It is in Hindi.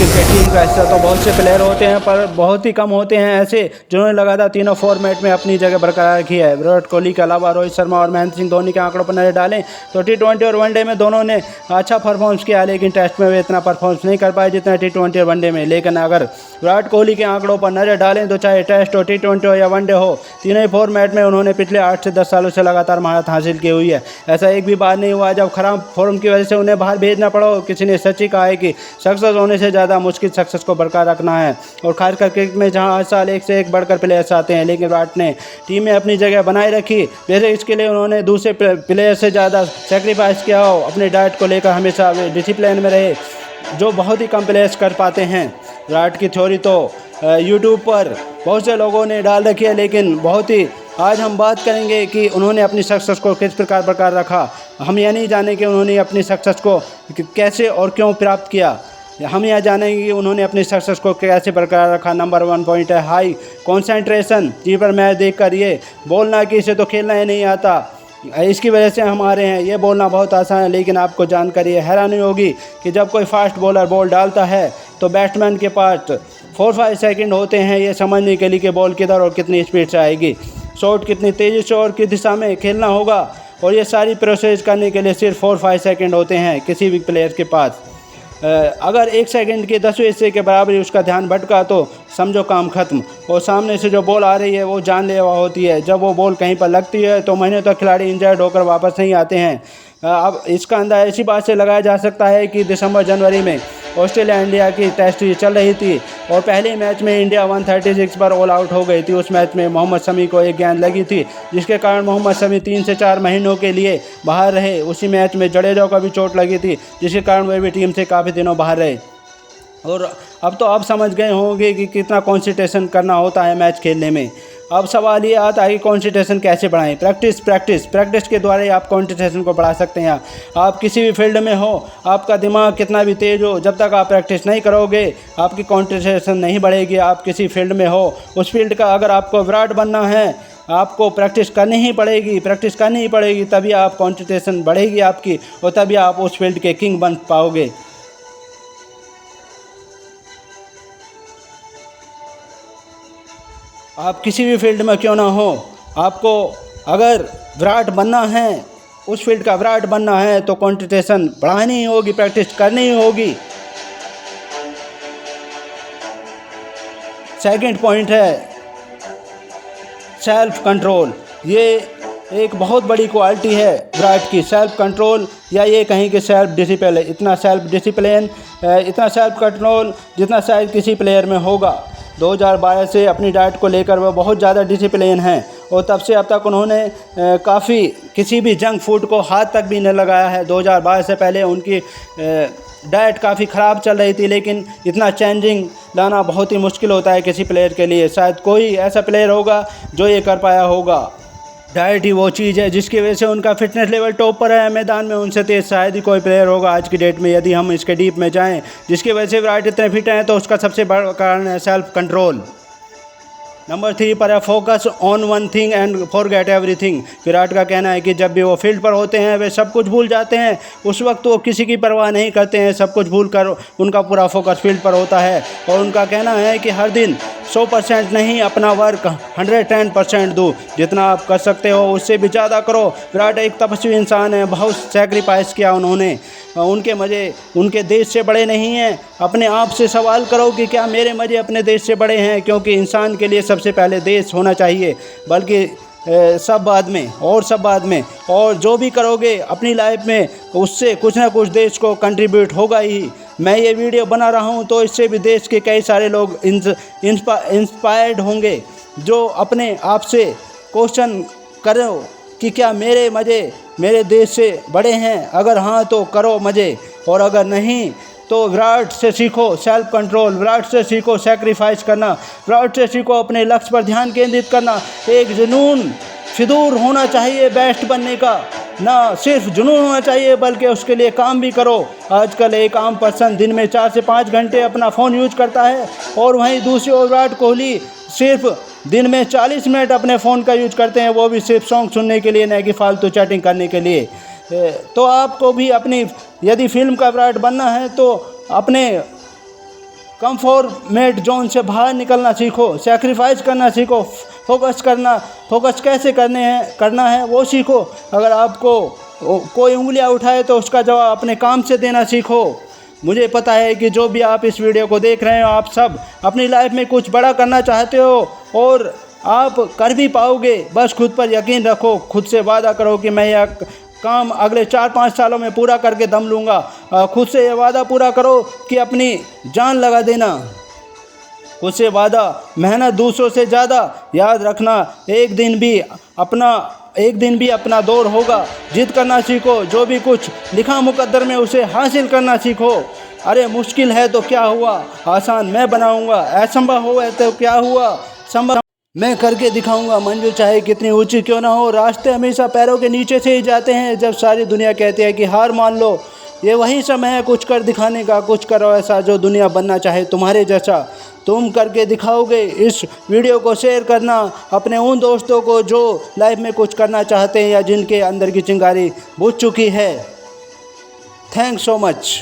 क्रिकेट टीम का हिस्सा तो बहुत से प्लेयर होते हैं, पर बहुत ही कम होते हैं ऐसे जिन्होंने लगातार तीनों फॉर्मेट में अपनी जगह बरकरार रखी है। विराट कोहली के अलावा रोहित शर्मा और महेंद्र सिंह धोनी के आंकड़ों पर नजर डालें तो टी20 और वनडे में दोनों ने अच्छा परफॉर्मेंस किया, लेकिन टेस्ट में वे इतना परफॉर्मेंस नहीं कर पाए जितना टी20 और वनडे में। लेकिन अगर विराट कोहली के आंकड़ों पर नजर डालें तो चाहे टेस्ट हो, टी20 हो या वनडे हो, तीनों ही फॉर्मेट में उन्होंने पिछले 8 से 10 सालों से लगातार महारत हासिल की हुई है। ऐसा एक भी बार नहीं हुआ जब खराब फॉर्म की वजह से उन्हें बाहर भेजना पड़ा हो। किसी ने सच ही कहा है कि सक्सेस होने से ज़्यादा मुश्किल सक्सेस को बरकरार रखना है, और खासकर क्रिकेट में जहां हर साल एक से एक बढ़कर प्लेयर्स आते हैं। लेकिन विराट ने टीम में अपनी जगह बनाए रखी, वैसे इसके लिए उन्होंने दूसरे प्लेयर से ज़्यादा सेक्रीफाइस किया हो। अपने डाइट को लेकर हमेशा डिसिप्लिन में रहे, जो बहुत ही कम प्लेयर्स कर पाते हैं। विराट की थ्योरी तो यूट्यूब पर बहुत से लोगों ने डाल रखी है, लेकिन बहुत ही आज हम बात करेंगे कि उन्होंने अपनी सक्सेस को किस प्रकार बरकरार रखा। हम यह नहीं जाने कि उन्होंने अपनी सक्सेस को कैसे और क्यों प्राप्त किया, हम यह जानेंगे कि उन्होंने अपनी सक्सेस को कैसे बरकरार रखा। नंबर 1 पॉइंट है हाई कॉन्सेंट्रेशन। टी पर मैच देख कर ये बोलना कि इसे तो खेलना ही नहीं आता, इसकी वजह से हम हारे हैं, ये बोलना बहुत आसान है। लेकिन आपको जानकर ये हैरानी होगी कि जब कोई फास्ट बॉलर बॉल डालता है तो बैट्समैन के पास 4-5 सेकंड होते हैं ये समझने के लिए कि बॉल किधर और कितनी स्पीड से आएगी, शॉट कितनी तेज़ी से और किस दिशा में खेलना होगा, और ये सारी प्रोसेस करने के लिए सिर्फ 4-5 सेकंड होते हैं किसी भी प्लेयर के पास। अगर 1 सेकंड के 10वें हिस्से के बराबर ही उसका ध्यान भटका तो समझो काम ख़त्म। और सामने से जो बॉल आ रही है वो जानलेवा होती है। जब वो बॉल कहीं पर लगती है तो महीनों तक खिलाड़ी इंजर्ड होकर वापस नहीं आते हैं। अब इसका अंदाज़ा इसी बात से लगाया जा सकता है कि दिसंबर जनवरी में ऑस्ट्रेलिया इंडिया की टेस्ट चल रही थी और पहले मैच में इंडिया 136 पर ऑल आउट हो गई थी। उस मैच में मोहम्मद शमी को एक गेंद लगी थी, जिसके कारण मोहम्मद शमी 3 से 4 महीनों के लिए बाहर रहे। उसी मैच में जडेजा को भी चोट लगी थी, जिसके कारण वे भी टीम से काफ़ी दिनों बाहर रहे। और अब तो आप समझ गए होंगे कि कितना कंसंट्रेशन करना होता है मैच खेलने में। अब सवाल ये आता है कि कंसंट्रेशन कैसे बढ़ाएं। प्रैक्टिस के द्वारा ही आप कंसंट्रेशन को बढ़ा सकते हैं। आप किसी भी फील्ड में हो, आपका दिमाग कितना भी तेज़ हो, जब तक आप प्रैक्टिस नहीं करोगे आपकी कंसंट्रेशन नहीं बढ़ेगी। आप किसी फील्ड में हो, उस फील्ड का अगर आपको विराट बनना है आपको प्रैक्टिस करनी ही पड़ेगी, तभी आप कंसंट्रेशन बढ़ेगी आपकी, और तभी आप उस फील्ड के किंग बन पाओगे। आप किसी भी फील्ड में क्यों ना हो, आपको अगर विराट बनना है, उस फील्ड का विराट बनना है तो कंसंट्रेशन बढ़ानी ही होगी, प्रैक्टिस करनी ही होगी। सेकंड पॉइंट है सेल्फ कंट्रोल। ये एक बहुत बड़ी क्वालिटी है विराट की, सेल्फ कंट्रोल, या ये कहीं कि सेल्फ डिसिप्लिन। इतना सेल्फ कंट्रोल जितना शायद किसी प्लेयर में होगा। 2012 से अपनी डाइट को लेकर वह बहुत ज़्यादा डिसिप्लिन हैं, और तब से अब तक उन्होंने काफ़ी किसी भी जंक फूड को हाथ तक भी नहीं लगाया है। 2012 से पहले उनकी डाइट काफ़ी ख़राब चल रही थी, लेकिन इतना चेंजिंग लाना बहुत ही मुश्किल होता है किसी प्लेयर के लिए। शायद कोई ऐसा प्लेयर होगा जो ये कर पाया होगा। डाइट ही वो चीज़ है जिसकी वजह से उनका फिटनेस लेवल टॉप पर है मैदान में। उनसे तेज शायद ही कोई प्लेयर होगा आज की डेट में, यदि हम इसके डीप में जाएं, जिसकी वजह से विराट इतने फिट हैं। तो उसका सबसे बड़ा कारण है सेल्फ कंट्रोल। नंबर 3 पर है focus on one thing and forget everything. Virat का कहना है कि जब भी वो फील्ड पर होते हैं वे सब कुछ भूल जाते हैं। उस वक्त वो किसी की परवाह नहीं करते हैं, सब कुछ भूल कर उनका पूरा फोकस फील्ड पर होता है। और उनका कहना है कि हर दिन 100% नहीं, अपना वर्क 110% दो। जितना आप कर सकते हो उससे भी ज़्यादा करो। विराट एक तपस्वी इंसान है, बहुत सेक्रीफाइस किया उन्होंने। उनके मज़े उनके देश से बड़े नहीं हैं। अपने आप से सवाल करो कि क्या मेरे मज़े अपने देश से बड़े हैं, क्योंकि इंसान के लिए सबसे पहले देश होना चाहिए, बल्कि सब बाद में। और जो भी करोगे अपनी लाइफ में उससे कुछ ना कुछ देश को कंट्रीब्यूट होगा ही। मैं ये वीडियो बना रहा हूँ तो इससे भी देश के कई सारे लोग इंस्पायर्ड होंगे, जो अपने आप से क्वेश्चन करो कि क्या मेरे मज़े मेरे देश से बड़े हैं। अगर हाँ तो करो मज़े, और अगर नहीं तो विराट से सीखो सेल्फ कंट्रोल, विराट से सीखो सेक्रीफाइस करना, विराट से सीखो अपने लक्ष्य पर ध्यान केंद्रित करना। एक जुनून फितूर होना चाहिए बेस्ट बनने का, ना सिर्फ जुनून होना चाहिए बल्कि उसके लिए काम भी करो। आजकल एक आम पर्सन दिन में 4 से 5 घंटे अपना फ़ोन यूज करता है, और वहीं दूसरी ओर विराट कोहली सिर्फ दिन में 40 मिनट अपने फ़ोन का यूज करते हैं, वो भी सिर्फ सॉन्ग सुनने के लिए, न कि फालतू चैटिंग करने के लिए। तो आपको भी अपनी यदि फिल्म का विराट बनना है तो अपने कंफर्ट जोन से बाहर निकलना सीखो, सेक्रीफाइस करना सीखो, फोकस कैसे करना है वो सीखो। अगर आपको कोई उंगलियां उठाए तो उसका जवाब अपने काम से देना सीखो। मुझे पता है कि जो भी आप इस वीडियो को देख रहे हो, आप सब अपनी लाइफ में कुछ बड़ा करना चाहते हो और आप कर भी पाओगे। बस खुद पर यकीन रखो, खुद से वादा करो कि मैं यह काम अगले 4-5 सालों में पूरा करके दम लूँगा। खुद से ये वादा पूरा करो कि अपनी जान लगा देना। खुद से वादा, मेहनत दूसरों से ज़्यादा। याद रखना, एक दिन भी अपना दौर होगा। जिद करना सीखो, जो भी कुछ लिखा मुकद्दर में उसे हासिल करना सीखो। अरे मुश्किल है तो क्या हुआ, आसान मैं बनाऊंगा। असंभव हो तो क्या हुआ, संभव मैं करके दिखाऊंगा। मंजिल चाहे कितनी ऊंची क्यों ना हो, रास्ते हमेशा पैरों के नीचे से ही जाते हैं। जब सारी दुनिया कहती है कि हार मान लो, ये वही समय है कुछ कर दिखाने का। कुछ करो ऐसा जो दुनिया बनना चाहे तुम्हारे जैसा, तुम करके दिखाओगे। इस वीडियो को शेयर करना अपने उन दोस्तों को जो लाइफ में कुछ करना चाहते हैं या जिनके अंदर की चिंगारी बुझ चुकी है। Thanks so much.